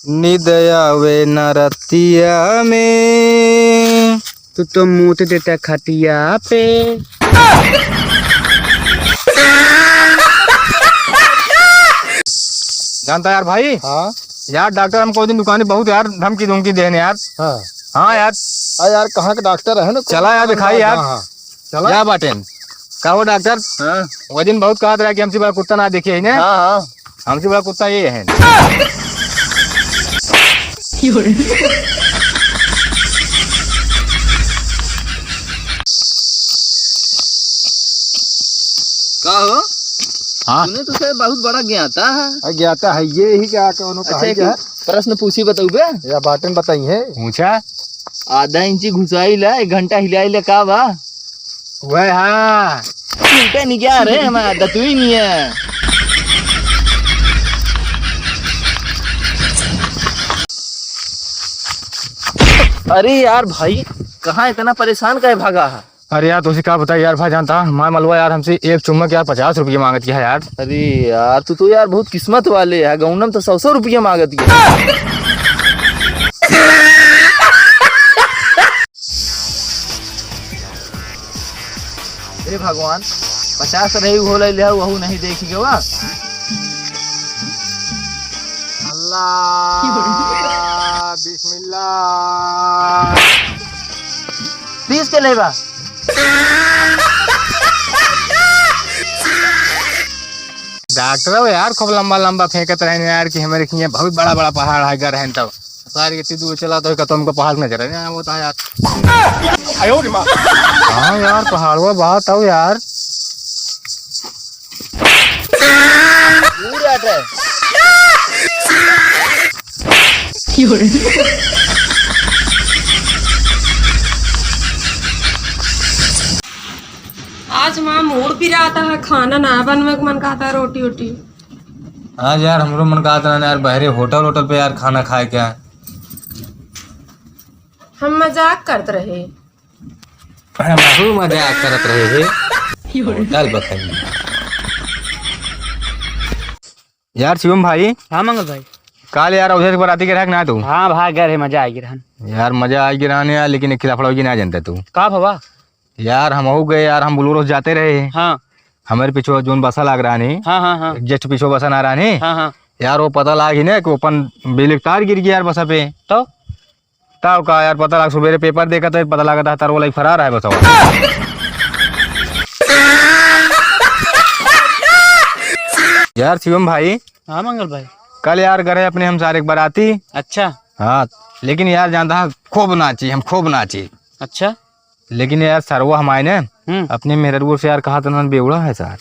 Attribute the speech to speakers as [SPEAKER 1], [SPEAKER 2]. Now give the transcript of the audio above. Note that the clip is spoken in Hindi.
[SPEAKER 1] नींद आवे न रतिया में।
[SPEAKER 2] तू तो मूत देता खटिया पे।
[SPEAKER 1] जानता यार भाई।
[SPEAKER 3] हाँ
[SPEAKER 1] यार डॉक्टर हमको दिन दुकान बहुत यार धमकी धमकी देने यार।
[SPEAKER 3] हाँ
[SPEAKER 1] हाँ यार।
[SPEAKER 3] यार कहाँ के डॉक्टर है ना?
[SPEAKER 1] चला यार दिखाई यार।
[SPEAKER 3] हाँ चला
[SPEAKER 1] क्या बाटें का वो डॉक्टर।
[SPEAKER 3] हाँ
[SPEAKER 1] वो दिन बहुत कहा था कि हमसे बड़ा कुत्ता ना देखे है
[SPEAKER 3] हाँ हाँ
[SPEAKER 1] हमसे बड़ा कुत्ता ये है।
[SPEAKER 2] का हो?
[SPEAKER 1] हाँ
[SPEAKER 2] तूने तो से बहुत बड़ा ज्ञाता है।
[SPEAKER 3] ज्ञाता है ये ही क्या कौनो
[SPEAKER 2] अच्छा
[SPEAKER 3] कहा
[SPEAKER 2] एक
[SPEAKER 3] क्या
[SPEAKER 2] प्रश्न पूछी बताऊ बे।
[SPEAKER 3] या बाटन बताई है।
[SPEAKER 1] पूछा
[SPEAKER 2] आधा इंची घुसाई ला 1 घंटा हिलाई ले का बा?
[SPEAKER 1] वह हाँ
[SPEAKER 2] उल्टा नहीं क्या रे हमारा दतुई नहीं है। अरे यार भाई कहाँ इतना परेशान काहे भागा है?
[SPEAKER 1] अरे यार तुझे क्या बताया यार भाई जानता मैं मलवा यार हमसे एक चुम्बक यार 50 रुपये मांगती है यार।
[SPEAKER 2] अरे यार तू तो यार बहुत किस्मत वाले है। गौनम तो 100 रुपया मांगती है। अरे भगवान 50 रही हो ले वहू नहीं देखी के वा।
[SPEAKER 1] अल्लाह बिस्मिल्लाह।
[SPEAKER 2] 20 के लेबा।
[SPEAKER 1] डॉक्टर हो यार खूब लंबा लंबा फेंकत रहे यार कि हमारे खिए बहुत बड़ा बड़ा पहाड़ है घर है तब सारी के दूर चला तो तुमको पहाड़ नजर है वो था यार। हाँ यार पहाड़ वो बात हो यार।
[SPEAKER 2] पूरा है।
[SPEAKER 4] आज माँ मूड भी रहा था खाना ना बनवे को मन कहता है रोटी वोटी।
[SPEAKER 1] हाँ यार हमरो मन कहा था यार बहरे होटल होटल पे यार खाना खाए क्या।
[SPEAKER 4] हम मजाक करते रहे।
[SPEAKER 1] हम मजाक करत रहे थे होटल बताइए यार। शिवम भाई।
[SPEAKER 2] हाँ मंगल भाई।
[SPEAKER 1] कल यार उधर बराती के रख ना तू।
[SPEAKER 2] हाँ भाग गए मजा आएगी रहन।
[SPEAKER 1] यार मजा आएगी रहने यार लेकिन एक खिलाफ की ना जानता तू
[SPEAKER 2] का भवा?
[SPEAKER 1] यार हम हो गए यार हम बुलोरो जाते रहे।
[SPEAKER 2] हाँ
[SPEAKER 1] हमारे पीछे जोन बसा लग रहा नहीं।
[SPEAKER 2] हाँ हाँ हाँ
[SPEAKER 1] जस्ट पीछे बसा ना रहा नहीं।
[SPEAKER 2] हाँ हाँ
[SPEAKER 1] यार वो पता लगा ही ना कि ओपन बिजली का तार गिर गया यार बसा पे।
[SPEAKER 2] तो
[SPEAKER 1] तब का यार पता लगा सुबह पेपर देखा था पता लगा था तार वो लाइक फरार है बसा। यार शिवम भाई।
[SPEAKER 2] हाँ मंगल भाई।
[SPEAKER 1] कल यार गए अपने हम सारे बाराती।
[SPEAKER 2] अच्छा
[SPEAKER 1] हाँ लेकिन यार जानता खूब नाची हम खूब नाची।
[SPEAKER 2] अच्छा
[SPEAKER 1] लेकिन यार सरवा हमारे ने अपने मेहरपुर से यार कहा था बेवड़ा है सर।